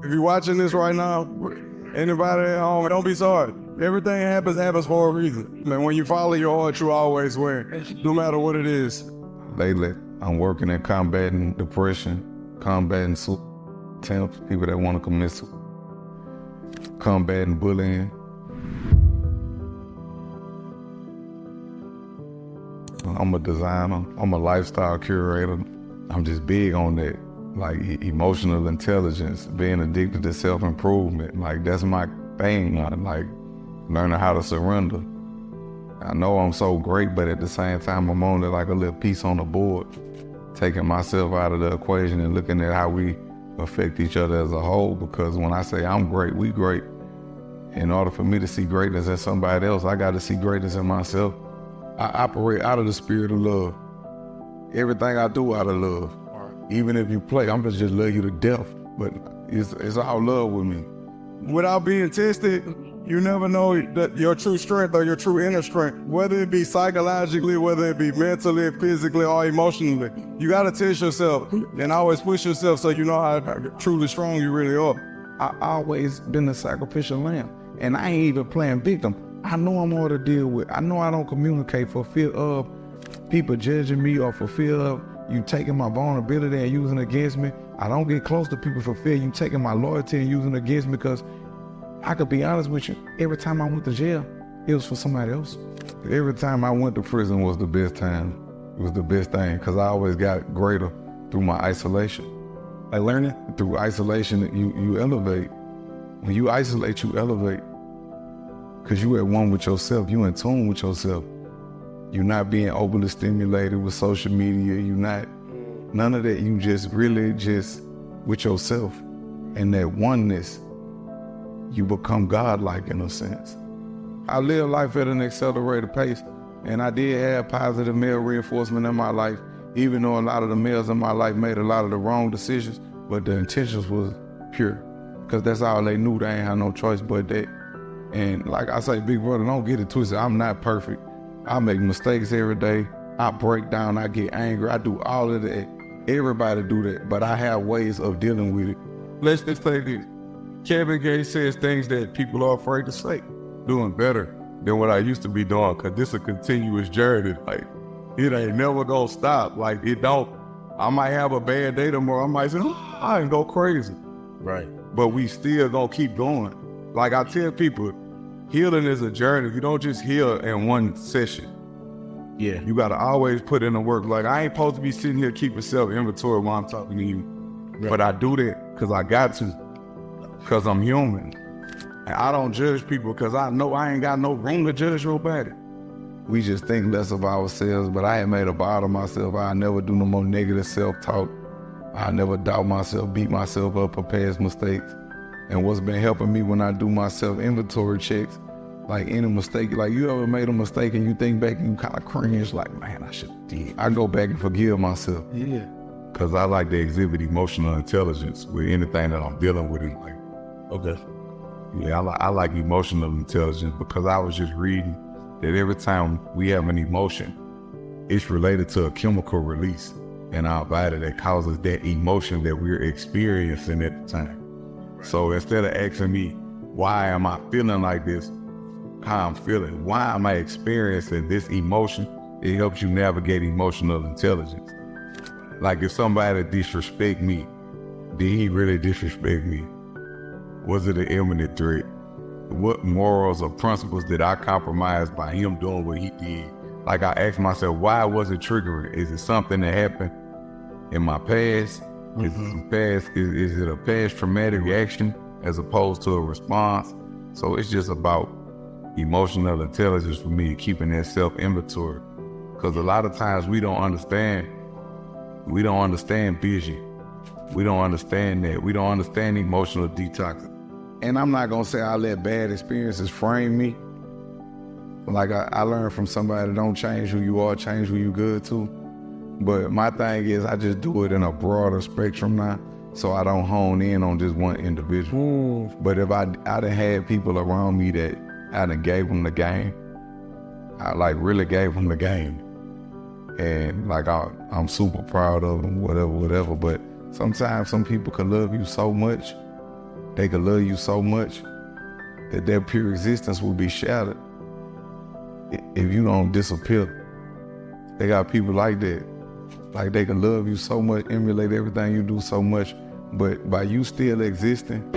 If you're watching this right now, anybody at home, don't be sorry. Everything happens for a reason. And when you follow your heart, you always win, no matter what it is. Lately, I'm working at combating depression, combating suicide attempts, people that want to commit suicide, combating bullying. I'm a designer, I'm a lifestyle curator. I'm just big on that, like emotional intelligence, being addicted to self-improvement. Like that's my thing, like learning how to surrender. I know I'm so great, but at the same time, I'm only like a little piece on the board, taking myself out of the equation and looking at how we affect each other as a whole. Because when I say I'm great, we great. In order for me to see greatness in somebody else, I got to see greatness in myself. I operate out of the spirit of love. Everything I do out of love. Even if you play, I'm gonna just love you to death. But it's all love with me. Without being tested, you never know that your true strength or your true inner strength, whether it be psychologically, whether it be mentally, physically, or emotionally. You gotta test yourself and always push yourself so you know how truly strong you really are. I always been a sacrificial lamb, and I ain't even playing victim. I know I'm hard to deal with. I know I don't communicate for fear of people judging me or for fear of you taking my vulnerability and using it against me. I don't get close to people for fear you taking my loyalty and using it against me, because I could be honest with you, every time I went to jail, it was for somebody else. Every time I went to prison was the best time. It was the best thing, because I always got greater through my isolation. Like learning? Through isolation, you elevate. When you isolate, you elevate. Because you at one with yourself, you in tune with yourself. You're not being overly stimulated with social media. You're not, none of that. You just really just with yourself. And that oneness, you become godlike in a sense. I live life at an accelerated pace, and I did have positive male reinforcement in my life, even though a lot of the males in my life made a lot of the wrong decisions, but the intentions was pure. Because that's all they knew. They ain't had no choice but that. And like I say, big brother, don't get it twisted. I'm not perfect. I make mistakes every day. I break down, I get angry, I do all of that. Everybody do that, but I have ways of dealing with it. Let's just say this. Kevin Gates says things that people are afraid to say. Doing better than what I used to be doing, because this is a continuous journey. Like, it ain't never gonna stop. Like, it don't. I might have a bad day tomorrow. I might say, oh, I can go crazy. Right. But we still gonna keep going. Like I tell people, healing is a journey. You don't just heal in one session. Yeah. You gotta always put in the work. Like, I ain't supposed to be sitting here keeping self-inventory while I'm talking to you. Right. But I do that because I got to. Because I'm human. And I don't judge people because I know I ain't got no room to judge nobody. We just think less of ourselves, but I ain't made a bar of myself. I never do no more negative self-talk. I never doubt myself, beat myself up for past mistakes. And what's been helping me when I do my self-inventory checks, like any mistake, like you ever made a mistake and you think back and you kind of cringe, like, man, I should have did. I go back and forgive myself. Yeah. Because I like to exhibit emotional intelligence with anything that I'm dealing with in life. Okay. Yeah, I like emotional intelligence because I was just reading that every time we have an emotion, it's related to a chemical release in our body that causes that emotion that we're experiencing at the time. So instead of asking me, why am I feeling like this, how I'm feeling, why am I experiencing this emotion, it helps you navigate emotional intelligence. Like if somebody disrespect me, did he really disrespect me? Was it an imminent threat? What morals or principles did I compromise by him doing what he did? Like I asked myself, why was it triggering? Is it something that happened in my past? Is it a past traumatic reaction as opposed to a response? So it's just about emotional intelligence for me, keeping that self-inventory. Because a lot of times we don't understand vision. We don't understand that. We don't understand emotional detox. And I'm not gonna say I let bad experiences frame me. Like I learned from somebody, don't change who you are, change who you good to. But my thing is I just do it in a broader spectrum now, so I don't hone in on just one individual. But if I done had people around me that I done gave them the game, I like really gave them the game. And like I'm super proud of them, whatever. But sometimes some people can love you so much they could love you so much that their pure existence will be shattered if you don't disappear. They got people like that. Like they can love you so much, emulate everything you do so much, but by you still existing,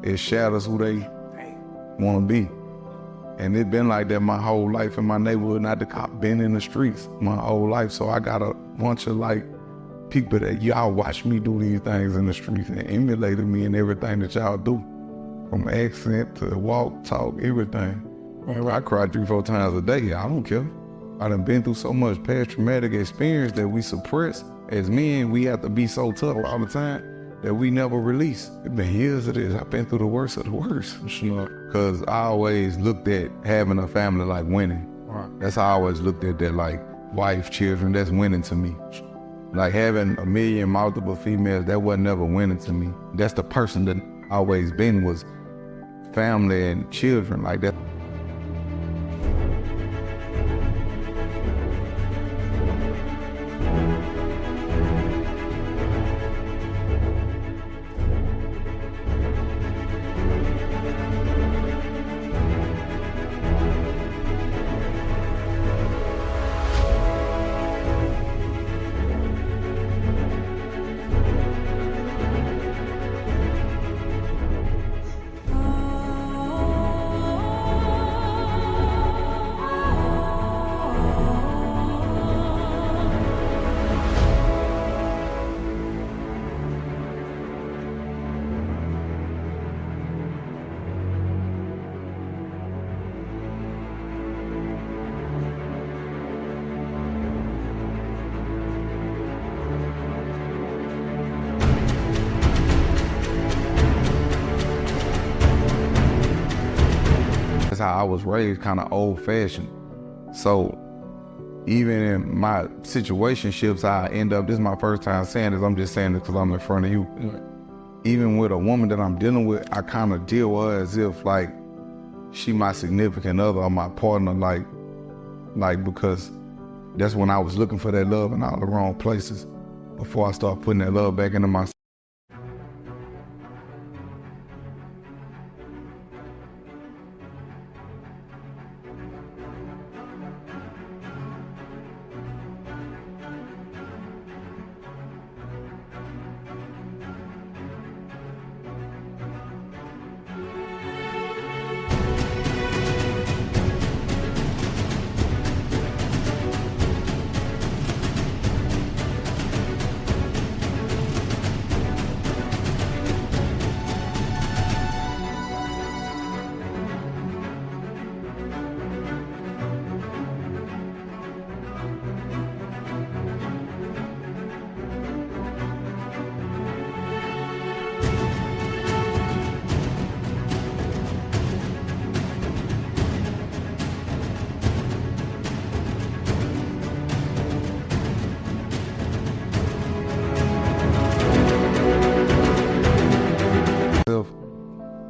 it shatters who they want to be. And it's been like that my whole life in my neighborhood. Not the cop, been in the streets my whole life. So I got a bunch of like people that y'all watch me do these things in the streets and emulated me in everything that y'all do. From accent to walk, talk, everything. I cry 3-4 times a day. I don't care. I done been through so much past traumatic experience that we suppress. As men, we have to be so tough all the time that we never release. It's been years of this. I've been through the worst of the worst. Because I always looked at having a family like winning. That's how I always looked at that, like wife, children, that's winning to me. Like having a million multiple females, that wasn't never winning to me. That's the person that I always been, was family and children like that. How I was raised, kind of old-fashioned. So even in my situationships, I end up, this is my first time saying this, I'm just saying this because I'm in front of you. Even with a woman that I'm dealing with, I kind of deal with her as if like she my significant other or my partner, like because that's when I was looking for that love in all the wrong places before I start putting that love back into myself.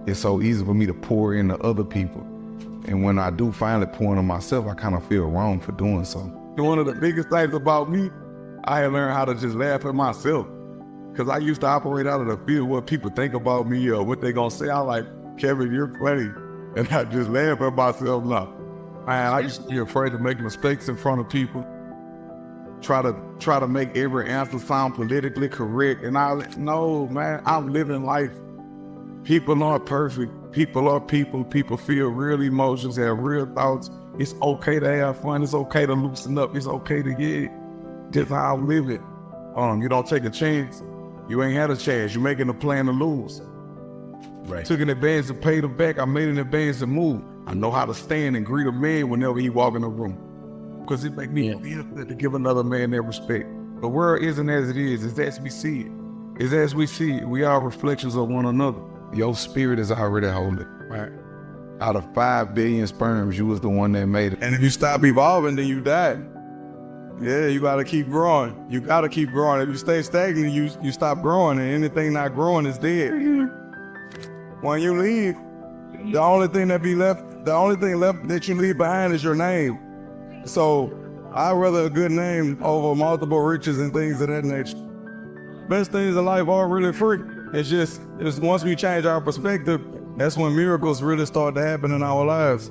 It's so easy for me to pour into other people. And when I do finally pour into myself, I kind of feel wrong for doing so. One of the biggest things about me, I had learned how to just laugh at myself. Because I used to operate out of the fear of what people think about me or what they gonna say. I like, Kevin, you're funny. And I just laugh at myself now. Man, I used to be afraid to make mistakes in front of people. Try to make every answer sound politically correct. And no, man, I'm living life. People aren't perfect. People are people. People feel real emotions, have real thoughts. It's okay to have fun. It's okay to loosen up. It's okay to get just how I live it. You don't take a chance. You ain't had a chance. You're making a plan to lose. Right. Took an advance to pay them back. I made an advance to move. I know how to stand and greet a man whenever he walk in the room. Because it make me feel good to give another man that respect. The world isn't as it is. It's as we see it. It's as we see it. We are reflections of one another. Your spirit is already holy. Right. Out of 5 billion sperms, you was the one that made it. And if you stop evolving, then you die. Yeah, you gotta keep growing. You gotta keep growing. If you stay stagnant, you stop growing, and anything not growing is dead. When you leave, the only thing left that you leave behind is your name. So I'd rather a good name over multiple riches and things of that nature. Best things in life are really free. It's once we change our perspective, that's when miracles really start to happen in our lives.